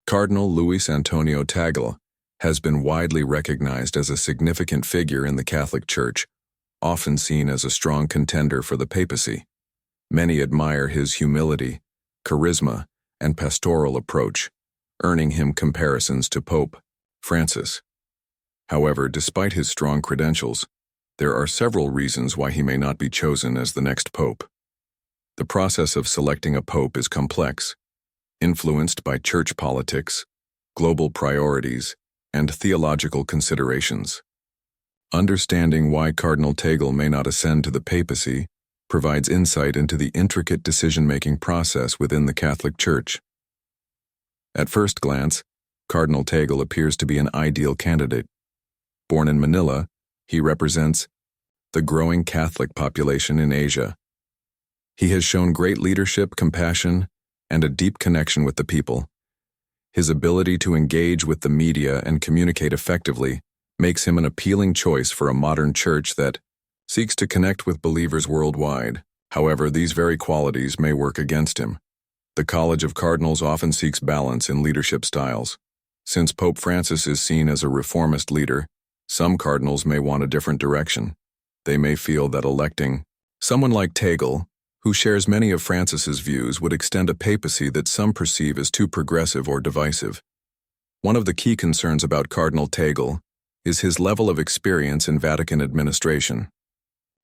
Cardinal Luis Antonio Tagle has been widely recognized as a significant figure in the Catholic Church, often seen as a strong contender for the papacy. Many admire his humility, charisma, and pastoral approach, earning him comparisons to Pope Francis. However, despite his strong credentials, there are several reasons why he may not be chosen as the next pope. The process of selecting a pope is complex, influenced by church politics, global priorities, and theological considerations. Understanding why Cardinal Tagle may not ascend to the papacy provides insight into the intricate decision-making process within the Catholic Church. At first glance, Cardinal Tagle appears to be an ideal candidate. Born in Manila, he represents the growing Catholic population in Asia. He has shown great leadership, compassion, and a deep connection with the people. His ability to engage with the media and communicate effectively makes him an appealing choice for a modern church that seeks to connect with believers worldwide. However, these very qualities may work against him. The College of Cardinals often seeks balance in leadership styles. Since Pope Francis is seen as a reformist leader, some cardinals may want a different direction. They may feel that electing someone like Tagle, who shares many of Francis's views, would extend a papacy that some perceive as too progressive or divisive. One of the key concerns about Cardinal Tagle is his level of experience in Vatican administration.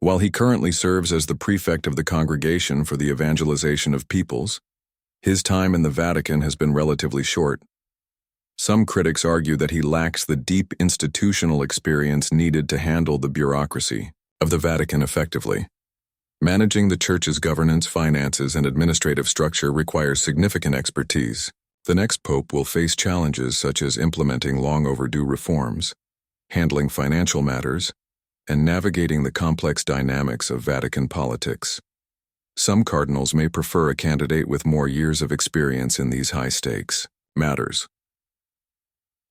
While he currently serves as the prefect of the Congregation for the Evangelization of Peoples, his time in the Vatican has been relatively short. Some critics argue that he lacks the deep institutional experience needed to handle the bureaucracy of the Vatican effectively. Managing the Church's governance, finances, and administrative structure requires significant expertise. The next pope will face challenges such as implementing long-overdue reforms, handling financial matters, and navigating the complex dynamics of Vatican politics. Some cardinals may prefer a candidate with more years of experience in these high-stakes matters.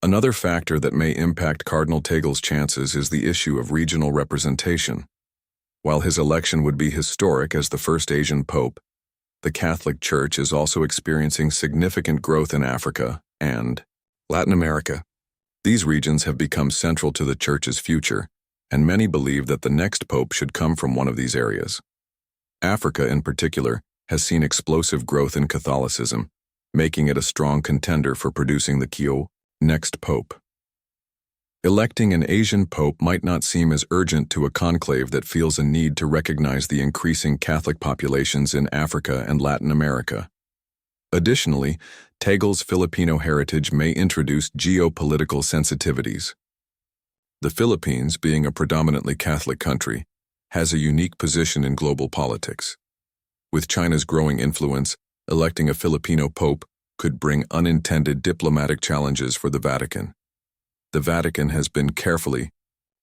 Another factor that may impact Cardinal Tagle's chances is the issue of regional representation. While his election would be historic as the first Asian pope, the Catholic Church is also experiencing significant growth in Africa and Latin America. These regions have become central to the Church's future, and many believe that the next pope should come from one of these areas. Africa, in particular, has seen explosive growth in Catholicism, making it a strong contender for producing the next pope. Electing an Asian pope might not seem as urgent to a conclave that feels a need to recognize the increasing Catholic populations in Africa and Latin America. Additionally, Tagle's Filipino heritage may introduce geopolitical sensitivities. The Philippines, being a predominantly Catholic country, has a unique position in global politics. With China's growing influence, electing a Filipino pope could bring unintended diplomatic challenges for the Vatican. The Vatican has been carefully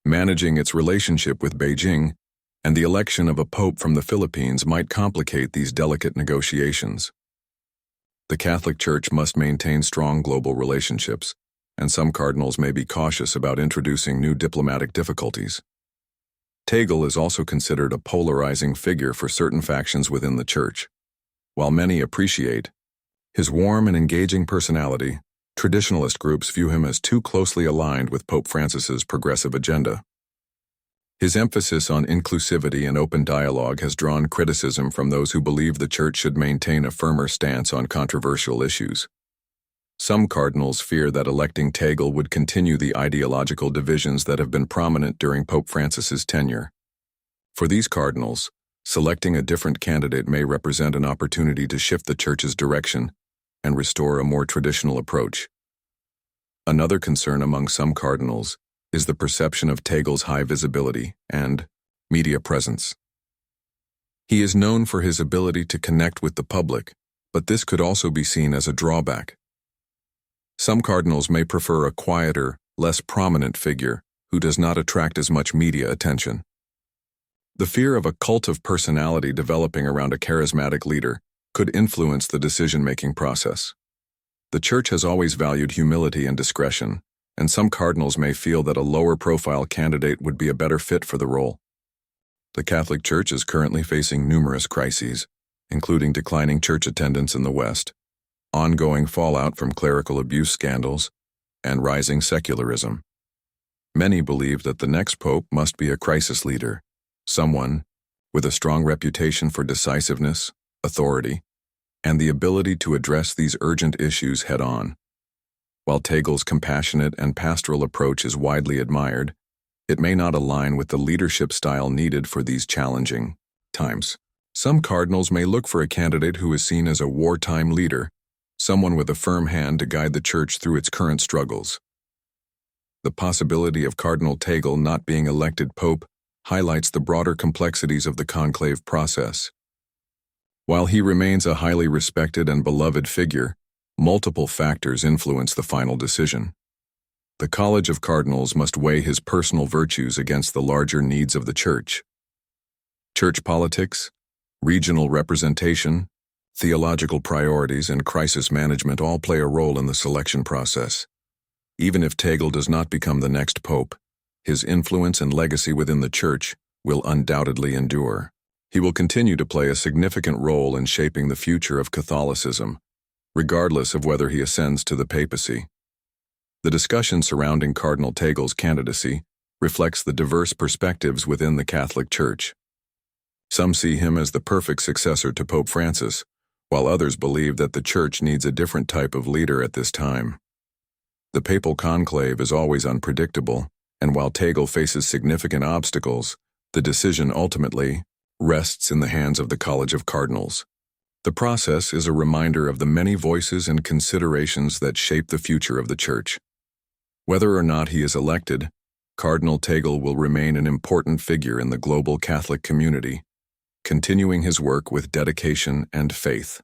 managing its relationship with Beijing, and the election of a pope from the Philippines might complicate these delicate negotiations. The Catholic Church must maintain strong global relationships, and some cardinals may be cautious about introducing new diplomatic difficulties. Tagle is also considered a polarizing figure for certain factions within the Church. While many appreciate his warm and engaging personality, traditionalist groups view him as too closely aligned with Pope Francis's progressive agenda. His emphasis on inclusivity and open dialogue has drawn criticism from those who believe the Church should maintain a firmer stance on controversial issues. Some cardinals fear that electing Tagle would continue the ideological divisions that have been prominent during Pope Francis's tenure. For these cardinals, selecting a different candidate may represent an opportunity to shift the Church's direction and restore a more traditional approach. Another concern among some cardinals is the perception of Tagle's high visibility and media presence. He is known for his ability to connect with the public, but this could also be seen as a drawback. Some cardinals may prefer a quieter, less prominent figure who does not attract as much media attention. The fear of a cult of personality developing around a charismatic leader could influence the decision-making process. The Church has always valued humility and discretion, and some cardinals may feel that a lower-profile candidate would be a better fit for the role. The Catholic Church is currently facing numerous crises, including declining church attendance in the West, ongoing fallout from clerical abuse scandals, and rising secularism. Many believe that the next pope must be a crisis leader, someone with a strong reputation for decisiveness, authority, and the ability to address these urgent issues head-on. While Tagle's compassionate and pastoral approach is widely admired, it may not align with the leadership style needed for these challenging times. Some cardinals may look for a candidate who is seen as a wartime leader, someone with a firm hand to guide the church through its current struggles. The possibility of Cardinal Tagle not being elected pope highlights the broader complexities of the conclave process. While he remains a highly respected and beloved figure, multiple factors influence the final decision. The College of Cardinals must weigh his personal virtues against the larger needs of the church. Church politics, regional representation, theological priorities, and crisis management all play a role in the selection process. Even if Tagle does not become the next pope, his influence and legacy within the church will undoubtedly endure. He will continue to play a significant role in shaping the future of Catholicism, regardless of whether he ascends to the papacy. The discussion surrounding Cardinal Tagle's candidacy reflects the diverse perspectives within the Catholic Church. Some see him as the perfect successor to Pope Francis, while others believe that the Church needs a different type of leader at this time. The papal conclave is always unpredictable, and while Tagle faces significant obstacles, the decision ultimately rests in the hands of the College of Cardinals. The process is a reminder of the many voices and considerations that shape the future of the Church. Whether or not he is elected, Cardinal Tagle will remain an important figure in the global Catholic community, continuing his work with dedication and faith.